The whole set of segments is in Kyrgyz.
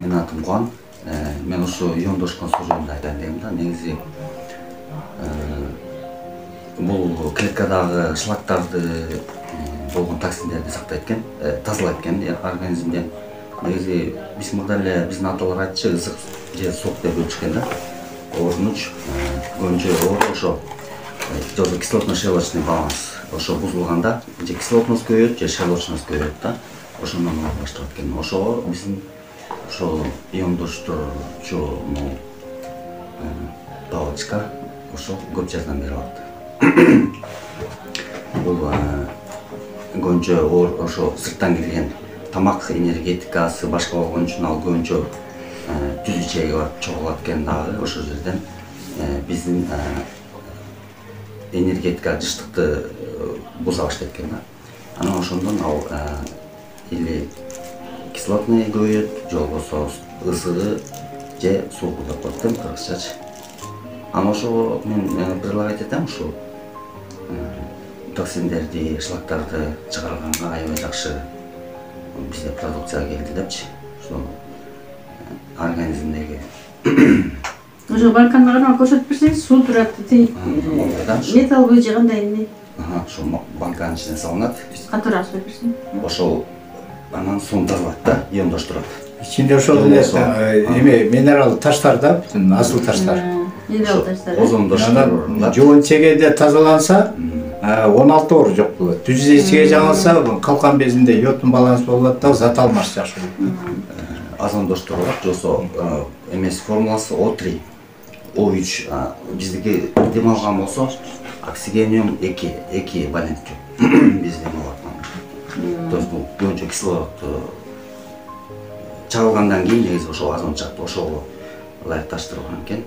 Менин атым Кубан. Мен ушу Иондошкон суу жөнүндө айтайын дегем да. Негизи бул клеткадагы шлактарды болгон токсиндерди сактайт экен, тазалайт экен организмден. Негизи биз мурда эле биздин аталар айтчу, ысык же суук деп бөлүшкөн да. Орнуч көбүнчө ошо жолдо кислотно-щелочный баланс ошо бузулганда же кислотноз көбөйөт, же щелочноз көбөйөт да. Ошондон башталат экен. Ошого биздин ошо иондоштурчу палочка ошо көп жардам берип атат. Бул көбүнчө ошо сырттан келген тамак энергетикасы башка болгон үчүн ал көбүнчө түз ичеге барып чогулат экен дагы. Ошол жерден биздин энергетика жыштыкты буза баштайт экен да. Анан ошондон ал или кислотный көбөйөт, же болбосо ысыгы же суугу деп коет экен кыргызчачы. Анан ошого мен предлагать этем ушул токсиндерди, шлактарды чыгарганга аябай жакшы бизде продукция келди депчи. Ошо организмдеги ошо банканы көрсөтүп берсеңиз, суу турат, металл көжү кандай эмне? Ошо банканын ичине салынат. Катары асып берсең. Ошол анан сууну тазалайт да, иондоштурат. Ичинде ошол эме минерал таштар да, асыл таштар. Минерал таштар. Озондоштурулат. Жоон чегеде тазаланса, 16 оор жок болот. Түз ичеге жаңылса, калкан безинде йодтун балансы болот да, зат алмаш жакшы болот. Озондоштурулат, жосо эмес формуласы O3. O3 биздики дем алган болсо оксигениум 2 валенттүү. Бизде болот. То есть бул көбүнчө кислород чагылгандан кийин негизи ошол озон чыкты, ошого ылайыкташтырылган экен.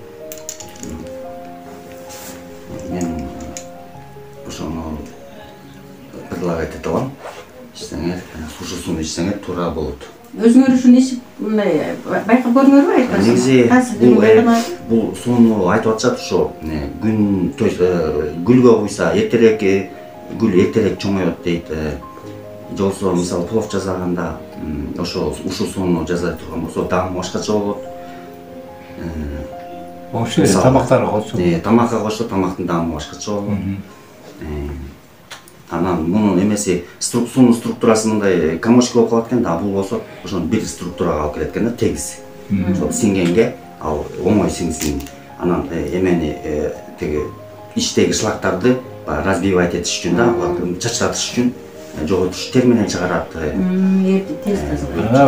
Мен ошону предлагать ете алам. Ичсеңер, сушу сууну ичсеңер туура болот. Өзүңөр үчүн ичип, байкап көрүңөрбү айтпайсыңыз? Негизи бул сууну айтып атышат ошо күн, то есть гүлгө куйса эртерээк гүл эртерээк чоңоёт дейт. Же болбосо мисалы плов жасаганда ошо ушул сууну жасай турган болсо даамы башкача болот. Ошо тамактарга кошсо. Тамакка кошсо тамактын даамы башкача болот. Анан мунун эмеси суунун структурасы мындай комочка болуп калат экен да, бул болсо ошону бир структурага алып келет экен да, тегиз. Ошо сиңгенге ал оңой сиңсин. Анан эмени теги ичтеги шлактарды разбивать этиш үчүн да, чачыратыш үчүн жоготуш терминен чыгарат.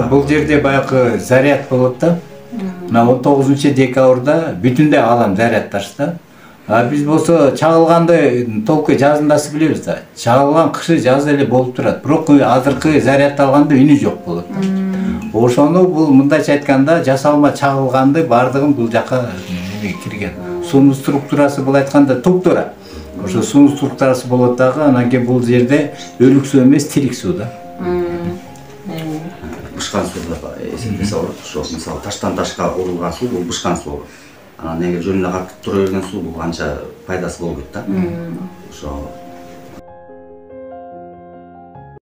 Бул жерде баягы заряд болот да. Мына 19-декабрда бүтүндөй алам заряддаш да. Биз болсо чагылганды толку жазындасы билебиз да. Чагылган кышы жаз эле болуп турат. Бирок азыркы заряд алганда үнү жок болот. Ошону бул мындайча айтканда жасалма чагылганды бардыгын бул жака кирген. Суунун структурасы бул айтканда топтора. Ошо суунун структурасы болот дагы, анан кийин бул жерде өлүк суу эмес, тирик суу да. Бышкан суу деп эсептесе болот. Ошо мисалы таштан ташка урулган суу бул бышкан суу. Анан эгер жөнүнө катып тура берген суу бул анча пайдасы болбойт да. Ошо